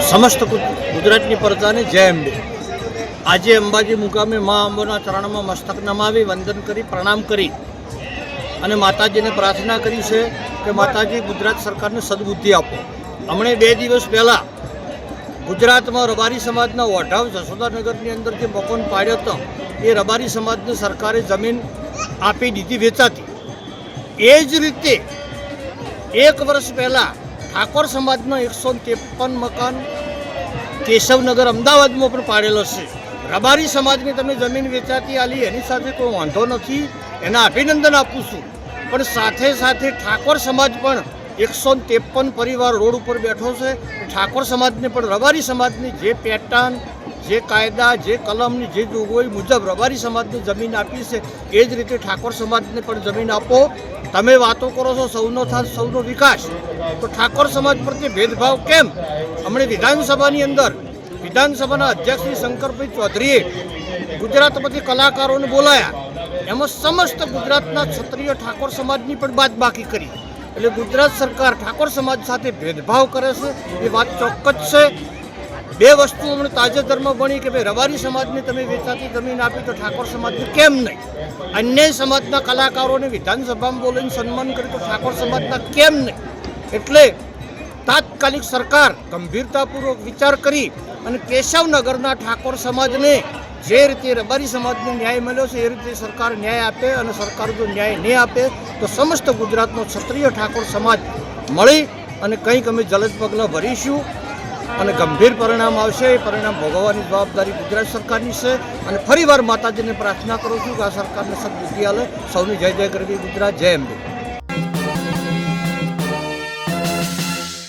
समस्त गुजरातनी प्रजाने जय अंबे। आज अंबाजी मुकामे माँ अंबोना चरण में मस्तक नमावी वंदन करी प्रणाम करी अने माताजी ने प्रार्थना करी है कि माताजी गुजरात सरकार ने सद्बुद्धि आपो। हमणे 2 दिवस पहला गुजरात में रबारी समाजना वढाव जसोदानगरनी अंदर जे मकान पाड्यो तो ये रबारी समाज ने सरकारे जमीन आपी दीधी वेचाती। ए ज रीते 1 वर्ष पहला ठाकोर समाजना 153 मकान केशवनगर अमदावाद में पण पाड़ेलो छे। रबारी समाज ने तमे जमीन वेचाती आली एनी साथे कोई वांधो नथी, एना अभिनंदन आपूं छुं। पण साथे साथे ठाकोर समाज पण 153 परिवार रोड पर बैठो छे। ठाकोर समाज ने पण रबारी समाज ने जे पेटर्न जे कायदा जे कलमनी जे जोगवाई मुजब रबारी समाज ने जमीन आपी छे ए ज रीते ठाकोर समाज ने पण जमीन आपो। तमे वातो करो छो सौनो थाल सौनो विकास, तो ठाकोर समाज प्रत्ये भेदभाव केम? हमणे विधानसभानी अंदर विधानसभाना अध्यक्ष श्री शंकरभाई चौधरीए गुजरातमांथी कलाकारोने बोलाया, एमां समस्त गुजरातना क्षत्रिय ठाकोर समाजनी पण बादबाकी करी। એટલે गुजरात सरकार ठाकोर समाज साथे भेदभाव करे छे ए वात ચોક્કસ છે। 2 वस्तु हमणे ताजेतરમાં बनी कि भाई रबारी समाजने तमे वेचाती जमीन आपी तो ठाकोर समाजने केम नहीं? अन्य समाजना कलाकारोने विधानसभामां बोलीने सन्मान कर्युं तो ठाकोर समाजना केम नहीं? एटले तात्कालिक सरकार गंभीरतापूर्वक विचार करी अने केशवनगरना ठाकोर समाजने जे रीते रबारी समाजने न्याय मळ्यो छे ए रीते सरकार न्याय आपे। अने सरकार जो न्याय नहीं आपे तो समस्त गुजरातनो क्षत्रिय ठाकोर समाज मळी अने कंईक अमे जलद पगलां भरीशुं અને ગંભીર પરિણામ આવશે। એ પરિણામ ભોગવવાની જવાબદારી ગુજરાત સરકારની છે। અને ફરીવાર માતાજીને પ્રાર્થના કરું છું કે આ સરકારને સદબુદ્ધિ આલે। સૌની જય જય કરવી ગુજરાત, જય અંબે।